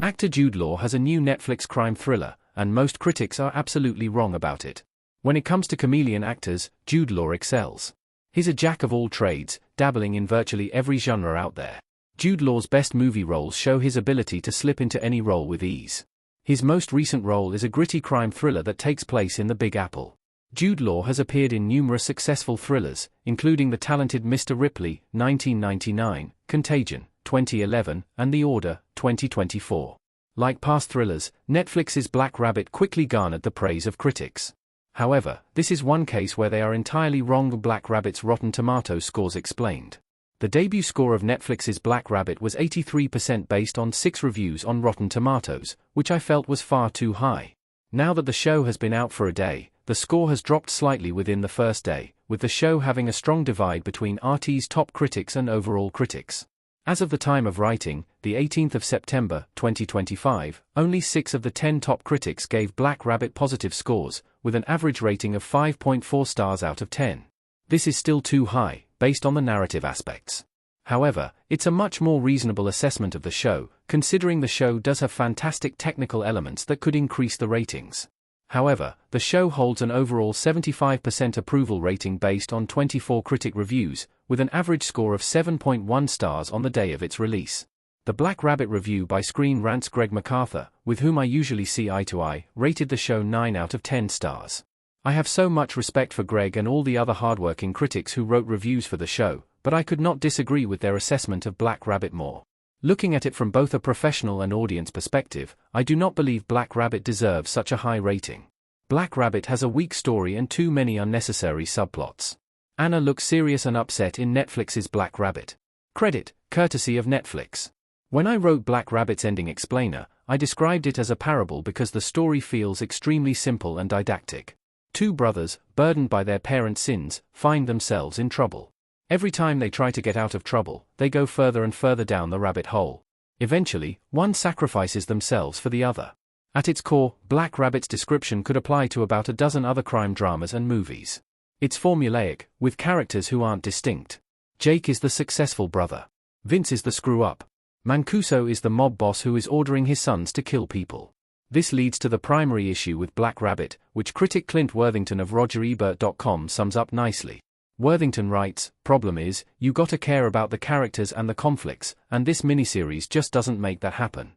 Actor Jude Law has a new Netflix crime thriller, and most critics are absolutely wrong about it. When it comes to chameleon actors, Jude Law excels. He's a jack of all trades, dabbling in virtually every genre out there. Jude Law's best movie roles show his ability to slip into any role with ease. His most recent role is a gritty crime thriller that takes place in the Big Apple. Jude Law has appeared in numerous successful thrillers, including The Talented Mr. Ripley, 1999, Contagion, 2011, and The Order, 2024. Like past thrillers, Netflix's Black Rabbit quickly garnered the praise of critics. However, this is one case where they are entirely wrong. Black Rabbit's Rotten Tomatoes scores explained. The debut score of Netflix's Black Rabbit was 83% based on 6 reviews on Rotten Tomatoes, which I felt was far too high. Now that the show has been out for a day, the score has dropped slightly within the first day, with the show having a strong divide between RT's top critics and overall critics. As of the time of writing, the 18th of September, 2025, only 6 of the 10 top critics gave Black Rabbit positive scores, with an average rating of 5.4 stars out of 10. This is still too high, based on the narrative aspects. However, it's a much more reasonable assessment of the show, considering the show does have fantastic technical elements that could increase the ratings. However, the show holds an overall 75% approval rating based on 24 critic reviews, with an average score of 7.1 stars on the day of its release. The Black Rabbit review by Screen Rant's Greg MacArthur, with whom I usually see eye to eye, rated the show 9 out of 10 stars. I have so much respect for Greg and all the other hardworking critics who wrote reviews for the show, but I could not disagree with their assessment of Black Rabbit more. Looking at it from both a professional and audience perspective, I do not believe Black Rabbit deserves such a high rating. Black Rabbit has a weak story and too many unnecessary subplots. Anna looks serious and upset in Netflix's Black Rabbit. Credit, courtesy of Netflix. When I wrote Black Rabbit's ending explainer, I described it as a parable because the story feels extremely simple and didactic. 2 brothers, burdened by their parents' sins, find themselves in trouble. Every time they try to get out of trouble, they go further and further down the rabbit hole. Eventually, one sacrifices themselves for the other. At its core, Black Rabbit's description could apply to about a dozen other crime dramas and movies. It's formulaic, with characters who aren't distinct. Jake is the successful brother. Vince is the screw-up. Mancuso is the mob boss who is ordering his sons to kill people. This leads to the primary issue with Black Rabbit, which critic Clint Worthington of RogerEbert.com sums up nicely. Worthington writes, "Problem is, you gotta care about the characters and the conflicts, and this miniseries just doesn't make that happen.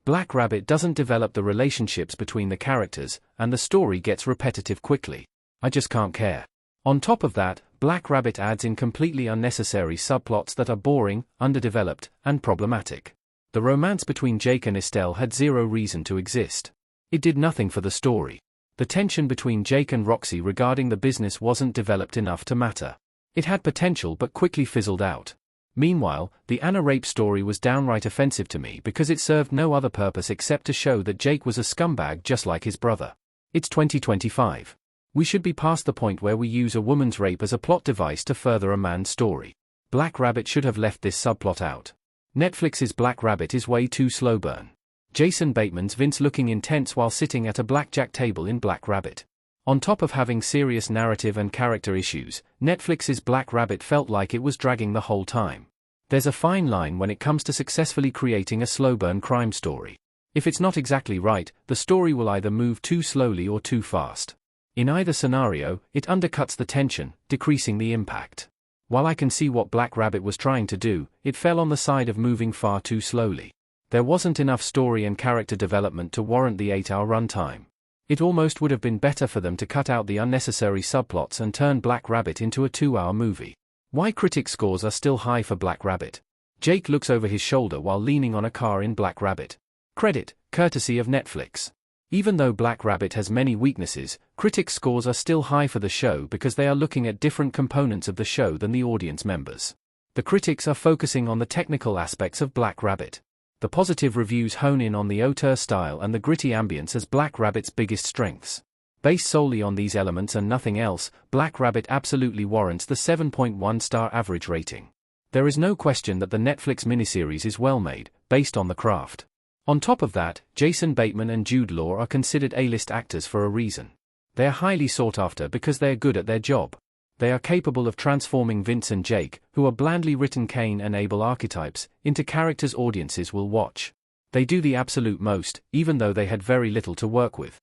Black Rabbit doesn't develop the relationships between the characters, and the story gets repetitive quickly. I just can't care." On top of that, Black Rabbit adds in completely unnecessary subplots that are boring, underdeveloped, and problematic. The romance between Jake and Estelle had zero reason to exist. It did nothing for the story. The tension between Jake and Roxy regarding the business wasn't developed enough to matter. It had potential but quickly fizzled out. Meanwhile, the Anna rape story was downright offensive to me because it served no other purpose except to show that Jake was a scumbag just like his brother. It's 2025. We should be past the point where we use a woman's rape as a plot device to further a man's story. Black Rabbit should have left this subplot out. Netflix's Black Rabbit is way too slow burn. Jason Bateman's Vince looking intense while sitting at a blackjack table in Black Rabbit. On top of having serious narrative and character issues, Netflix's Black Rabbit felt like it was dragging the whole time. There's a fine line when it comes to successfully creating a slow burn crime story. If it's not exactly right, the story will either move too slowly or too fast. In either scenario, it undercuts the tension, decreasing the impact. While I can see what Black Rabbit was trying to do, it fell on the side of moving far too slowly. There wasn't enough story and character development to warrant the 8-hour runtime. It almost would have been better for them to cut out the unnecessary subplots and turn Black Rabbit into a 2-hour movie. Why critic scores are still high for Black Rabbit? Jake looks over his shoulder while leaning on a car in Black Rabbit. Credit, courtesy of Netflix. Even though Black Rabbit has many weaknesses, critic scores are still high for the show because they are looking at different components of the show than the audience members. The critics are focusing on the technical aspects of Black Rabbit. The positive reviews hone in on the auteur style and the gritty ambience as Black Rabbit's biggest strengths. Based solely on these elements and nothing else, Black Rabbit absolutely warrants the 7.1-star average rating. There is no question that the Netflix miniseries is well made, based on the craft. On top of that, Jason Bateman and Jude Law are considered A-list actors for a reason. They are highly sought after because they are good at their job. They are capable of transforming Vince and Jake, who are blandly written Cain and Abel archetypes, into characters audiences will watch. They do the absolute most, even though they had very little to work with.